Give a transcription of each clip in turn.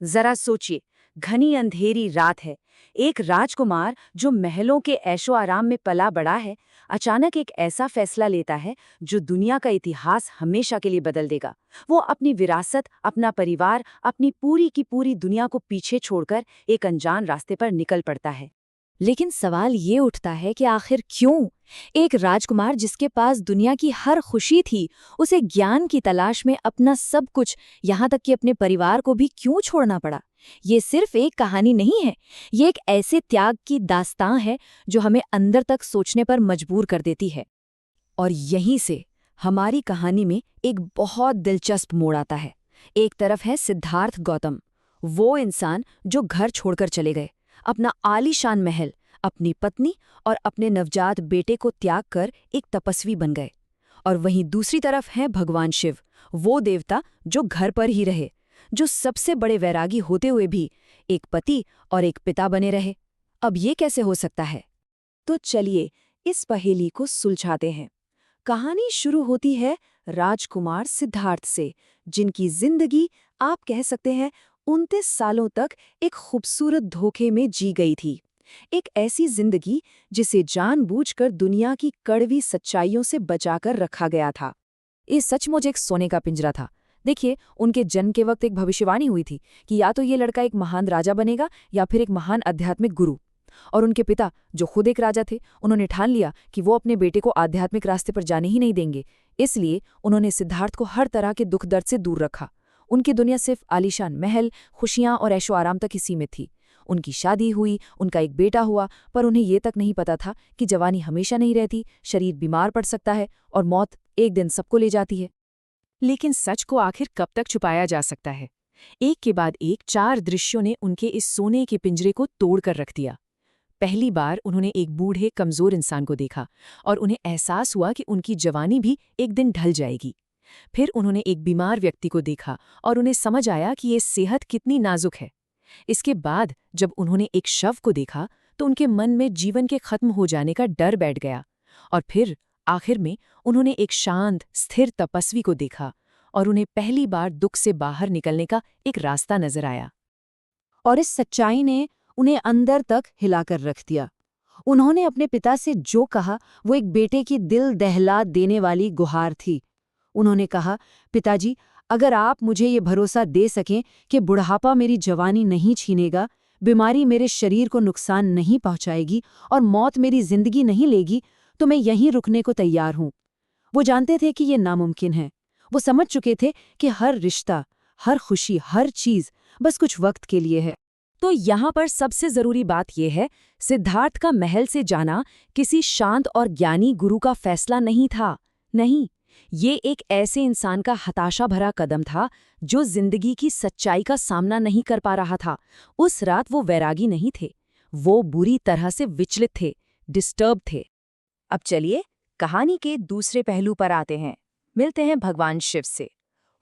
जरा सोचिए, घनी अंधेरी रात है। एक राजकुमार जो महलों के ऐशो आराम में पला बड़ा है, अचानक एक ऐसा फैसला लेता है जो दुनिया का इतिहास हमेशा के लिए बदल देगा। वो अपनी विरासत, अपना परिवार, अपनी पूरी की पूरी दुनिया को पीछे छोड़कर एक अनजान रास्ते पर निकल पड़ता है। लेकिन सवाल ये उठता है कि आखिर क्यों? एक राजकुमार जिसके पास दुनिया की हर खुशी थी, उसे ज्ञान की तलाश में अपना सब कुछ, यहाँ तक कि अपने परिवार को भी क्यों छोड़ना पड़ा? ये सिर्फ एक कहानी नहीं है, ये एक ऐसे त्याग की दास्तां है जो हमें अंदर तक सोचने पर मजबूर कर देती है। और यहीं से हमारी कहानी में एक बहुत दिलचस्प मोड़ आता है। एक तरफ है सिद्धार्थ गौतम, वो इंसान जो घर छोड़कर चले गए, अपना आलीशान महल, अपनी पत्नी और अपने नवजात बेटे को त्याग कर एक तपस्वी बन गए। और वहीं दूसरी तरफ है भगवान शिव, वो देवता जो घर पर ही रहे, जो सबसे बड़े वैरागी होते हुए भी एक पति और एक पिता बने रहे। अब ये कैसे हो सकता है? तो चलिए इस पहेली को सुलझाते हैं। कहानी शुरू होती है राजकुमार सिद्धार्थ से, जिनकी जिंदगी आप कह सकते हैं 29 सालों तक एक खूबसूरत धोखे में जी गई थी। एक ऐसी जिंदगी जिसे जानबूझकर दुनिया की कड़वी सच्चाइयों से बचाकर रखा गया था। ये सचमुच एक सोने का पिंजरा था। देखिए, उनके जन्म के वक्त एक भविष्यवाणी हुई थी कि या तो ये लड़का एक महान राजा बनेगा या फिर एक महान आध्यात्मिक गुरु। और उनके पिता, जो खुद एक राजा थे, उन्होंने ठान लिया कि वो अपने बेटे को आध्यात्मिक रास्ते पर जाने ही नहीं देंगे। इसलिए उन्होंने सिद्धार्थ को हर तरह के दुख दर्द से दूर रखा। उनकी दुनिया सिर्फ आलीशान महल, खुशियां और ऐशो आराम तक ही सीमित थी। उनकी शादी हुई, उनका एक बेटा हुआ, पर उन्हें ये तक नहीं पता था कि जवानी हमेशा नहीं रहती, शरीर बीमार पड़ सकता है और मौत एक दिन सबको ले जाती है। लेकिन सच को आखिर कब तक छुपाया जा सकता है? एक के बाद एक 4 दृश्यों ने उनके इस सोने के पिंजरे को तोड़कर रख दिया। पहली बार उन्होंने एक बूढ़े कमजोर इंसान को देखा और उन्हें एहसास हुआ कि उनकी जवानी भी एक दिन ढल जाएगी। फिर उन्होंने एक बीमार व्यक्ति को देखा और उन्हें समझ आया कि ये सेहत कितनी नाजुक है। इसके बाद जब उन्होंने एक शव को देखा तो उनके मन में जीवन के खत्म हो जाने का डर बैठ गया। और फिर आखिर में उन्होंने एक शांत, स्थिर तपस्वी को देखा और उन्हें पहली बार दुख से बाहर निकलने का एक रास्ता नजर आया। और इस सच्चाई ने उन्हें अंदर तक हिलाकर रख दिया। उन्होंने अपने पिता से जो कहा वो एक बेटे की दिल दहला देने वाली गुहार थी। उन्होंने कहा, पिताजी, अगर आप मुझे ये भरोसा दे सकें कि बुढ़ापा मेरी जवानी नहीं छीनेगा, बीमारी मेरे शरीर को नुकसान नहीं पहुंचाएगी और मौत मेरी जिंदगी नहीं लेगी, तो मैं यहीं रुकने को तैयार हूं। वो जानते थे कि ये नामुमकिन है। वो समझ चुके थे कि हर रिश्ता, हर खुशी, हर चीज बस कुछ वक्त के लिए है। तो यहाँ पर सबसे जरूरी बात यह है, सिद्धार्थ का महल से जाना किसी शांत और ज्ञानी गुरु का फैसला नहीं था। नहीं, ये एक ऐसे इंसान का हताशा भरा कदम था जो जिंदगी की सच्चाई का सामना नहीं कर पा रहा था। उस रात वो वैरागी नहीं थे, वो बुरी तरह से विचलित थे, डिस्टर्ब थे। अब चलिए कहानी के दूसरे पहलू पर आते हैं। मिलते हैं भगवान शिव से।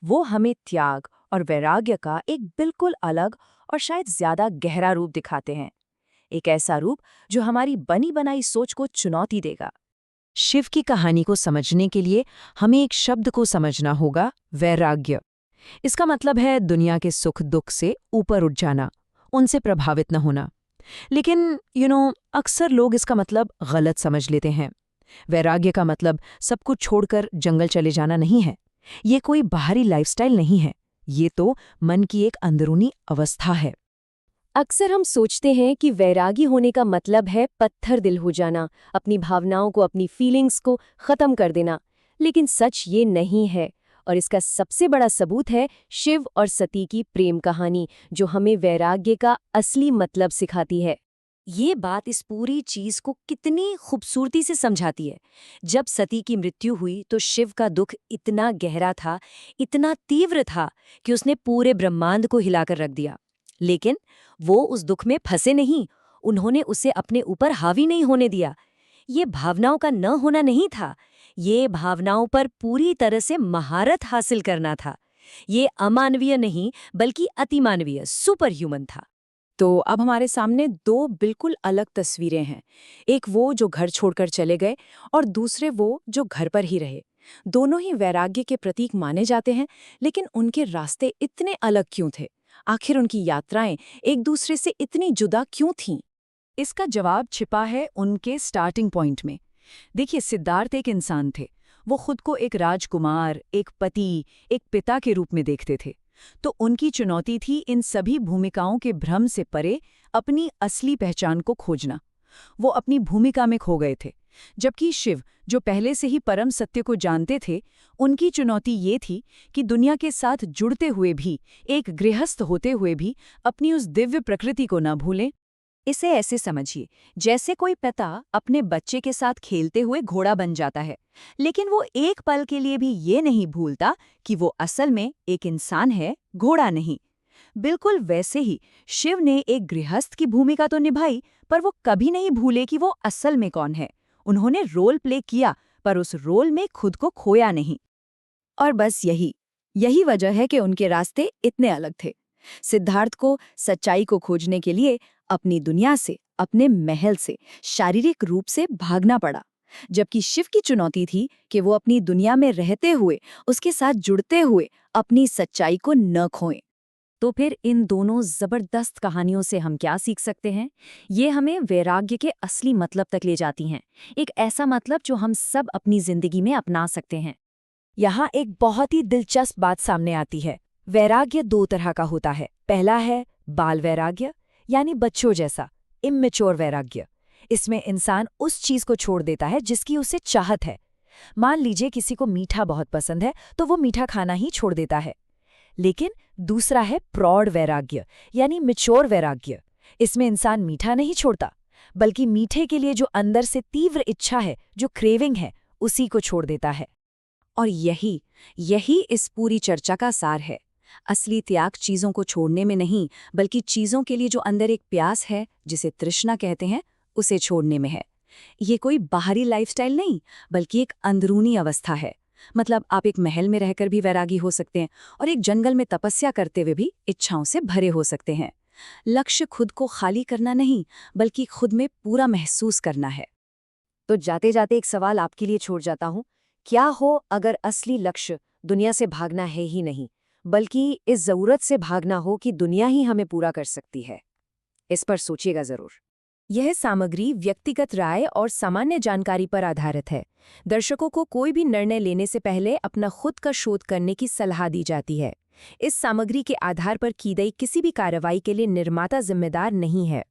वो हमें त्याग और वैराग्य का एक बिल्कुल अलग और शायद ज्यादा गहरा रूप दिखाते हैं। एक ऐसा रूप जो हमारी बनी बनाई सोच को चुनौती देगा। शिव की कहानी को समझने के लिए हमें एक शब्द को समझना होगा, वैराग्य। इसका मतलब है दुनिया के सुख दुख से ऊपर उठ जाना, उनसे प्रभावित न होना। लेकिन अक्सर लोग इसका मतलब गलत समझ लेते हैं। वैराग्य का मतलब सब कुछ छोड़कर जंगल चले जाना नहीं है। ये कोई बाहरी लाइफस्टाइल नहीं है, ये तो मन की एक अंदरूनी अवस्था है। अक्सर हम सोचते हैं कि वैरागी होने का मतलब है पत्थर दिल हो जाना, अपनी भावनाओं को, अपनी फीलिंग्स को खत्म कर देना। लेकिन सच ये नहीं है, और इसका सबसे बड़ा सबूत है शिव और सती की प्रेम कहानी, जो हमें वैराग्य का असली मतलब सिखाती है। ये बात इस पूरी चीज को कितनी खूबसूरती से समझाती है। जब सती की मृत्यु हुई तो शिव का दुख इतना गहरा था, इतना तीव्र था कि उसने पूरे ब्रह्मांड को हिलाकर रख दिया। लेकिन वो उस दुख में फंसे नहीं, उन्होंने उसे अपने ऊपर हावी नहीं होने दिया। ये भावनाओं का न होना नहीं था, ये भावनाओं पर पूरी तरह से महारत हासिल करना था। ये अमानवीय नहीं बल्कि अतिमानवीय, सुपर ह्यूमन था। तो अब हमारे सामने दो बिल्कुल अलग तस्वीरें हैं। एक वो जो घर छोड़कर चले गए और दूसरे वो जो घर पर ही रहे। दोनों ही वैराग्य के प्रतीक माने जाते हैं, लेकिन उनके रास्ते इतने अलग क्यों थे? आखिर उनकी यात्राएं एक दूसरे से इतनी जुदा क्यों थीं? इसका जवाब छिपा है उनके स्टार्टिंग पॉइंट में। देखिए, सिद्धार्थ एक इंसान थे। वो खुद को एक राजकुमार, एक पति, एक पिता के रूप में देखते थे। तो उनकी चुनौती थी इन सभी भूमिकाओं के भ्रम से परे अपनी असली पहचान को खोजना। वो अपनी भूमिका में खो गए थे। जबकि शिव, जो पहले से ही परम सत्य को जानते थे, उनकी चुनौती ये थी कि दुनिया के साथ जुड़ते हुए भी, एक गृहस्थ होते हुए भी, अपनी उस दिव्य प्रकृति को न भूलें। इसे ऐसे समझिए, जैसे कोई पिता अपने बच्चे के साथ खेलते हुए घोड़ा बन जाता है, लेकिन वो एक पल के लिए भी ये नहीं भूलता कि वो असल में एक इंसान है, घोड़ा नहीं। बिल्कुल वैसे ही शिव ने एक गृहस्थ की भूमिका तो निभाई, पर वो कभी नहीं भूले कि वो असल में कौन है। उन्होंने रोल प्ले किया, पर उस रोल में खुद को खोया नहीं। और बस यही वजह है कि उनके रास्ते इतने अलग थे। सिद्धार्थ को सच्चाई को खोजने के लिए अपनी दुनिया से, अपने महल से, शारीरिक रूप से भागना पड़ा, जबकि शिव की चुनौती थी कि वो अपनी दुनिया में रहते हुए, उसके साथ जुड़ते हुए, अपनी सच्चाई को न खोएं। तो फिर इन दोनों जबरदस्त कहानियों से हम क्या सीख सकते हैं? ये हमें वैराग्य के असली मतलब तक ले जाती हैं, एक ऐसा मतलब जो हम सब अपनी जिंदगी में अपना सकते हैं। यहाँ एक बहुत ही दिलचस्प बात सामने आती है। वैराग्य दो तरह का होता है। पहला है बाल वैराग्य, यानी बच्चों जैसा, इम्मेच्योर वैराग्य। इसमें इंसान उस चीज को छोड़ देता है जिसकी उसे चाहत है। मान लीजिए किसी को मीठा बहुत पसंद है, तो वो मीठा खाना ही छोड़ देता है। लेकिन दूसरा है प्रौढ़ वैराग्य, यानी मैच्योर वैराग्य। इसमें इंसान मीठा नहीं छोड़ता, बल्कि मीठे के लिए जो अंदर से तीव्र इच्छा है, जो क्रेविंग है, उसी को छोड़ देता है। और यही इस पूरी चर्चा का सार है। असली त्याग चीजों को छोड़ने में नहीं, बल्कि चीजों के लिए जो अंदर एक प्यास है, जिसे तृष्णा कहते हैं, उसे छोड़ने में है। ये कोई बाहरी लाइफस्टाइल नहीं, बल्कि एक अंदरूनी अवस्था है। मतलब आप एक महल में रहकर भी वैरागी हो सकते हैं, और एक जंगल में तपस्या करते हुए भी इच्छाओं से भरे हो सकते हैं। लक्ष्य खुद को खाली करना नहीं, बल्कि खुद में पूरा महसूस करना है। तो जाते जाते एक सवाल आपके लिए छोड़ जाता हूँ। क्या हो अगर असली लक्ष्य दुनिया से भागना है ही नहीं, बल्कि इस जरूरत से भागना हो कि दुनिया ही हमें पूरा कर सकती है? इस पर सोचिएगा जरूर। यह सामग्री व्यक्तिगत राय और सामान्य जानकारी पर आधारित है। दर्शकों को कोई भी निर्णय लेने से पहले अपना खुद का शोध करने की सलाह दी जाती है। इस सामग्री के आधार पर की गई किसी भी कार्रवाई के लिए निर्माता जिम्मेदार नहीं है।